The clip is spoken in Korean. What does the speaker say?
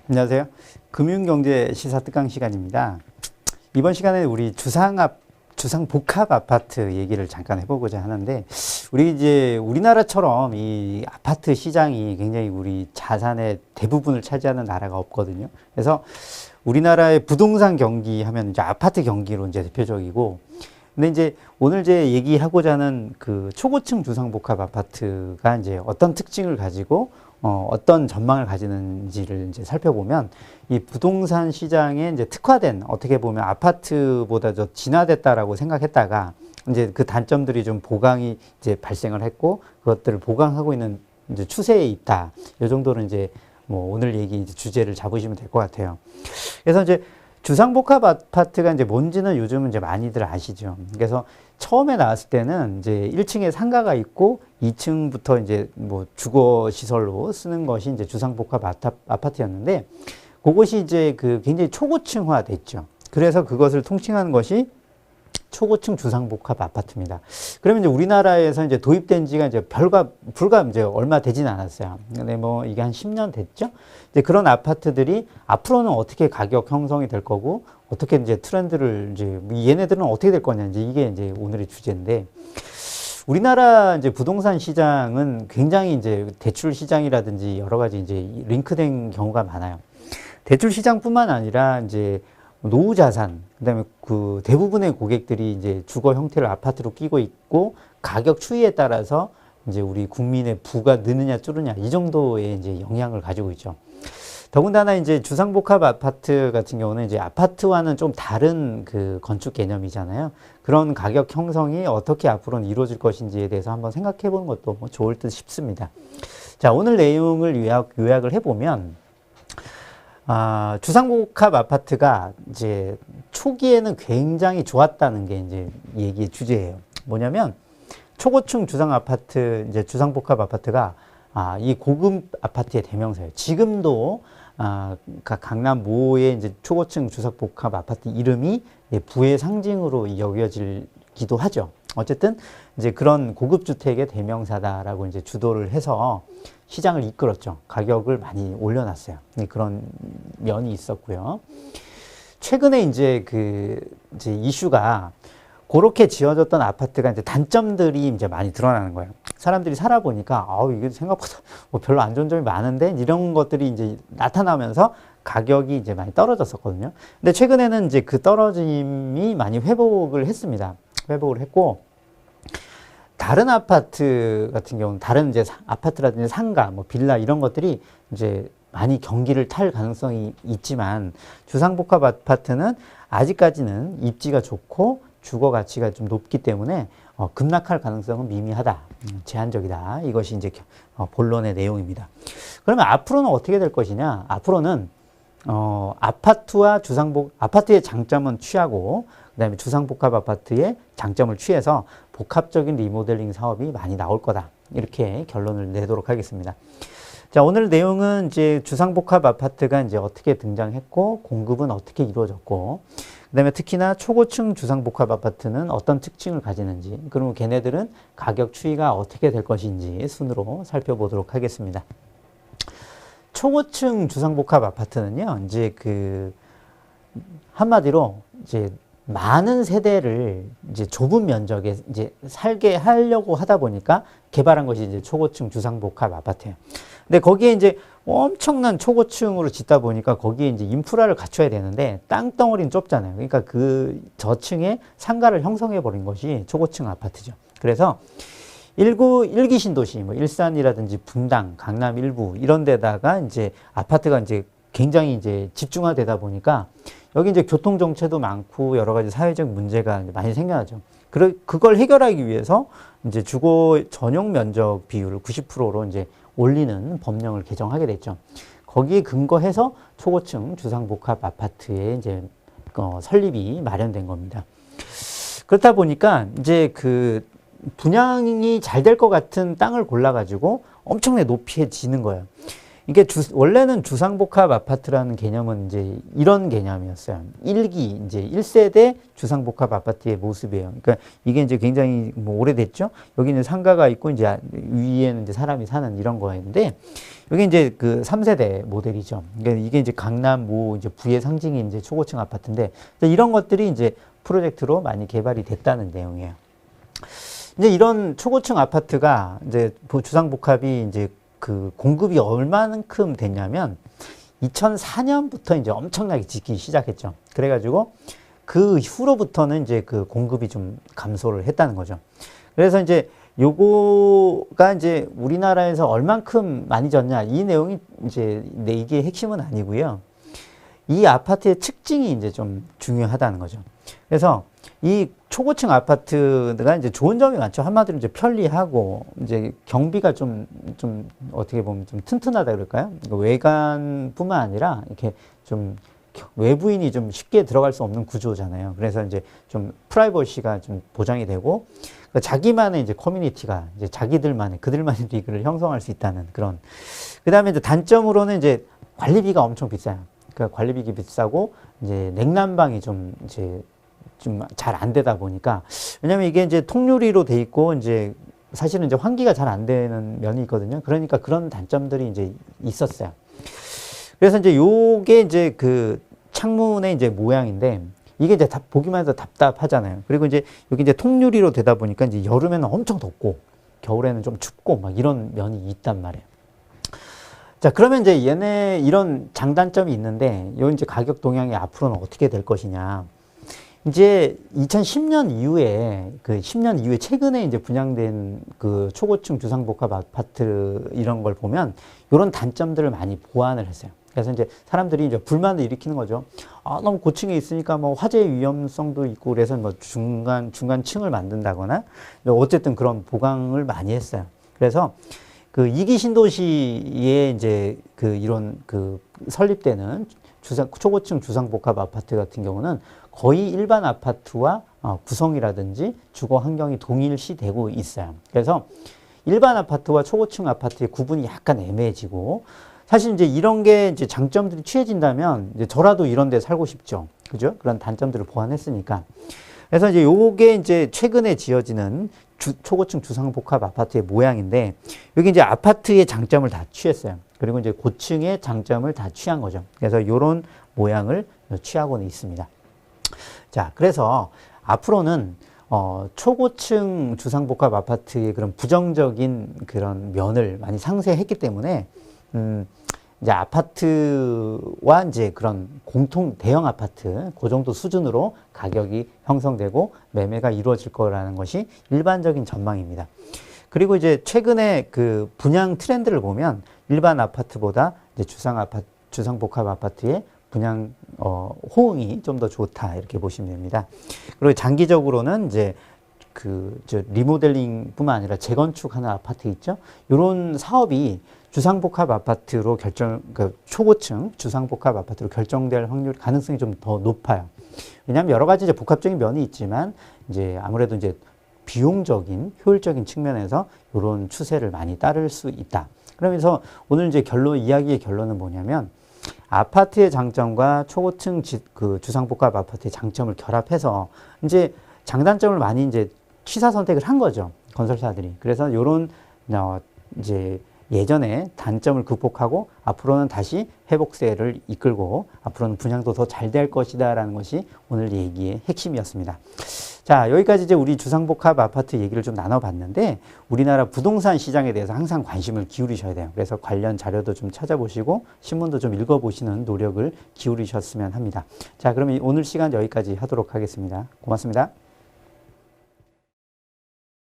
안녕하세요. 금융경제 시사 특강 시간입니다. 이번 시간에 우리 주상복합 아파트 얘기를 잠깐 해보고자 하는데, 우리나라처럼 이 아파트 시장이 굉장히 우리 자산의 대부분을 차지하는 나라가 없거든요. 그래서 우리나라의 부동산 경기 하면 이제 아파트 경기로 이제 대표적이고, 근데 이제 오늘 제 얘기하고자 하는 그 초고층 주상복합 아파트가 이제 어떤 특징을 가지고 어떤 전망을 가지는지를 이제 살펴보면, 이 부동산 시장에 이제 특화된, 어떻게 보면 아파트보다 더 진화됐다라고 생각했다가 이제 그 단점들이 좀 보강이 이제 발생을 했고, 그것들을 보강하고 있는 이제 추세에 있다. 이 정도는 이제 뭐 오늘 얘기 이제 주제를 잡으시면 될 것 같아요. 그래서 이제 주상복합 아파트가 이제 뭔지는 요즘은 이제 많이들 아시죠. 그래서 처음에 나왔을 때는 이제 1층에 상가가 있고 2층부터 이제 뭐 주거 시설로 쓰는 것이 이제 주상복합 아파트였는데, 그것이 이제 그 굉장히 초고층화 됐죠. 그래서 그것을 통칭하는 것이 초고층 주상복합 아파트입니다. 그러면 이제 우리나라에서 이제 도입된 지가 이제 불과 이제 얼마 되진 않았어요. 근데 뭐 이게 한 10년 됐죠? 이제 그런 아파트들이 앞으로는 어떻게 가격 형성이 될 거고, 어떻게 이제 트렌드를 이제 얘네들은 어떻게 될 거냐, 이게 이제 오늘의 주제인데, 우리나라 이제 부동산 시장은 굉장히 이제 대출 시장이라든지 여러 가지 이제 링크된 경우가 많아요. 대출 시장뿐만 아니라 이제 노후 자산, 그다음에 그 대부분의 고객들이 이제 주거 형태를 아파트로 끼고 있고, 가격 추이에 따라서 이제 우리 국민의 부가 느느냐 줄느냐 이 정도의 이제 영향을 가지고 있죠. 더군다나 이제 주상복합 아파트 같은 경우는 이제 아파트와는 좀 다른 그 건축 개념이잖아요. 그런 가격 형성이 어떻게 앞으로는 이루어질 것인지에 대해서 한번 생각해 보는 것도 뭐 좋을 듯 싶습니다. 자, 오늘 내용을 요약을 해보면, 주상복합 아파트가 이제 초기에는 굉장히 좋았다는 게 이제 얘기의 주제예요. 뭐냐면, 초고층 주상 아파트, 이제 주상복합 아파트가 이 고급 아파트의 대명사예요. 지금도 강남 모의 이제 초고층 주상복합 아파트 이름이 부의 상징으로 여겨지기도 하죠. 어쨌든 이제 그런 고급 주택의 대명사다라고 이제 주도를 해서 시장을 이끌었죠. 가격을 많이 올려놨어요. 그런 면이 있었고요. 최근에 이제 이제 이슈가, 그렇게 지어졌던 아파트가 이제 단점들이 이제 많이 드러나는 거예요. 사람들이 살아보니까, 이게 생각보다 뭐 별로 안 좋은 점이 많은데, 이런 것들이 이제 나타나면서 가격이 이제 많이 떨어졌었거든요. 근데 최근에는 이제 그 떨어짐이 많이 회복을 했습니다. 회복을 했고, 다른 아파트 같은 경우는, 다른 이제 아파트라든지 상가, 뭐 빌라 이런 것들이 이제 많이 경기를 탈 가능성이 있지만, 주상복합 아파트는 아직까지는 입지가 좋고 주거 가치가 좀 높기 때문에 급락할 가능성은 미미하다, 제한적이다. 이것이 이제 본론의 내용입니다. 그러면 앞으로는 어떻게 될 것이냐? 앞으로는 아파트의 장점은 취하고, 그다음에 주상복합 아파트의 장점을 취해서 복합적인 리모델링 사업이 많이 나올 거다. 이렇게 결론을 내도록 하겠습니다. 자, 오늘 내용은 이제 주상복합 아파트가 이제 어떻게 등장했고, 공급은 어떻게 이루어졌고, 그다음에 특히나 초고층 주상복합 아파트는 어떤 특징을 가지는지, 그리고 걔네들은 가격 추이가 어떻게 될 것인지 순으로 살펴보도록 하겠습니다. 초고층 주상복합 아파트는요, 이제 한마디로 이제 많은 세대를 이제 좁은 면적에 이제 살게 하려고 하다 보니까 개발한 것이 이제 초고층 주상복합 아파트예요. 근데 거기에 이제 엄청난 초고층으로 짓다 보니까 거기에 이제 인프라를 갖춰야 되는데 땅덩어리는 좁잖아요. 그러니까 그 저층에 상가를 형성해 버린 것이 초고층 아파트죠. 그래서 1기 신도시, 뭐 일산이라든지 분당, 강남 일부 이런 데다가 이제 아파트가 이제 굉장히 이제 집중화되다 보니까 여기 이제 교통 정체도 많고 여러 가지 사회적 문제가 많이 생겨나죠. 그걸 해결하기 위해서 이제 주거 전용 면적 비율을 90%로 이제 올리는 법령을 개정하게 됐죠. 거기에 근거해서 초고층 주상복합 아파트의 이제 설립이 마련된 겁니다. 그렇다 보니까 이제 그 분양이 잘 될 것 같은 땅을 골라가지고 엄청나게 높이 지는 거예요. 이게 원래는 주상복합 아파트라는 개념은 이제 이런 개념이었어요. 이제 1세대 주상복합 아파트의 모습이에요. 그러니까 이게 이제 굉장히 뭐 오래됐죠. 여기는 상가가 있고 이제 위에는 이제 사람이 사는 이런 거였는데, 이게 이제 그 3세대 모델이죠. 이게 이제 강남, 모, 이제 부의 상징이 이제 초고층 아파트인데, 이런 것들이 이제 프로젝트로 많이 개발이 됐다는 내용이에요. 이제 이런 초고층 아파트가 이제 주상복합이 이제 그 공급이 얼마만큼 됐냐면 2004년부터 이제 엄청나게 짓기 시작했죠. 그래가지고 그 후로부터는 이제 그 공급이 좀 감소를 했다는 거죠. 그래서 이제 요거가 이제 우리나라에서 얼만큼 많이 졌냐 이 내용이 이제 이게 핵심은 아니고요. 이 아파트의 특징이 이제 좀 중요하다는 거죠. 그래서 이 초고층 아파트가 이제 좋은 점이 많죠. 한마디로 이제 편리하고 이제 경비가 좀 어떻게 보면 좀 튼튼하다 그럴까요? 외관뿐만 아니라 이렇게 좀 외부인이 좀 쉽게 들어갈 수 없는 구조잖아요. 그래서 이제 좀 프라이버시가 좀 보장이 되고 자기만의 이제 커뮤니티가 이제 자기들만의 그들만의 리그를 형성할 수 있다는 그런. 그다음에 이제 단점으로는 이제 관리비가 엄청 비싸요. 그러니까 관리비가 비싸고 이제 냉난방이 좀 잘 안 되다 보니까 왜냐면 이게 이제 통유리로 돼 있고 이제 사실은 이제 환기가 잘 안 되는 면이 있거든요. 그러니까 그런 단점들이 이제 있었어요. 그래서 이제 요게 이제 그 창문의 이제 모양인데 이게 이제 보기만 해도 답답하잖아요. 그리고 이제 여기 이제 통유리로 되다 보니까 이제 여름에는 엄청 덥고 겨울에는 좀 춥고 막 이런 면이 있단 말이에요. 자, 그러면 이제 얘네 이런 장단점이 있는데 요 이제 가격 동향이 앞으로는 어떻게 될 것이냐. 이제 2010년 이후에 그 10년 이후에 최근에 이제 분양된 그 초고층 주상복합 아파트 이런 걸 보면 이런 단점들을 많이 보완을 했어요. 그래서 이제 사람들이 이제 불만을 일으키는 거죠. 아, 너무 고층에 있으니까 뭐 화재 위험성도 있고 그래서 뭐 중간층을 만든다거나 어쨌든 그런 보강을 많이 했어요. 그래서 그 2기 신도시에 이제 그 이런 그 설립되는 초고층 주상복합 아파트 같은 경우는 거의 일반 아파트와 구성이라든지 주거 환경이 동일시되고 있어요. 그래서 일반 아파트와 초고층 아파트의 구분이 약간 애매해지고 사실 이제 이런 게 이제 장점들이 취해진다면 이제 저라도 이런 데 살고 싶죠. 그죠? 그런 단점들을 보완했으니까. 그래서 이제 요게 이제 최근에 지어지는 초고층 주상복합 아파트의 모양인데 여기 이제 아파트의 장점을 다 취했어요. 그리고 이제 고층의 장점을 다 취한 거죠. 그래서 요런 모양을 취하고는 있습니다. 자, 그래서 앞으로는 초고층 주상복합 아파트의 그런 부정적인 그런 면을 많이 상쇄했기 때문에 이제 아파트와 이제 그런 공통 대형 아파트 그 정도 수준으로 가격이 형성되고 매매가 이루어질 거라는 것이 일반적인 전망입니다. 그리고 이제 최근에 그 분양 트렌드를 보면 일반 아파트보다 이제 주상복합 아파트의 분양 호응이 좀 더 좋다 이렇게 보시면 됩니다. 그리고 장기적으로는 이제 리모델링뿐만 아니라 재건축하는 아파트 있죠. 이런 사업이 주상복합 아파트로 초고층 주상복합 아파트로 결정될 가능성이 좀 더 높아요. 왜냐하면 여러 가지 이제 복합적인 면이 있지만 이제 아무래도 이제 비용적인 효율적인 측면에서 이런 추세를 많이 따를 수 있다. 그러면서 오늘 이제 이야기의 결론은 뭐냐면 아파트의 장점과 초고층 주상복합 아파트의 장점을 결합해서 이제 장단점을 많이 이제 취사 선택을 한 거죠. 건설사들이. 그래서 요런 이제 예전에 단점을 극복하고 앞으로는 다시 회복세를 이끌고 앞으로는 분양도 더 잘 될 것이다라는 것이 오늘 얘기의 핵심이었습니다. 자, 여기까지 이제 우리 주상복합 아파트 얘기를 좀 나눠봤는데 우리나라 부동산 시장에 대해서 항상 관심을 기울이셔야 돼요. 그래서 관련 자료도 좀 찾아보시고 신문도 좀 읽어보시는 노력을 기울이셨으면 합니다. 자, 그러면 오늘 시간 여기까지 하도록 하겠습니다. 고맙습니다.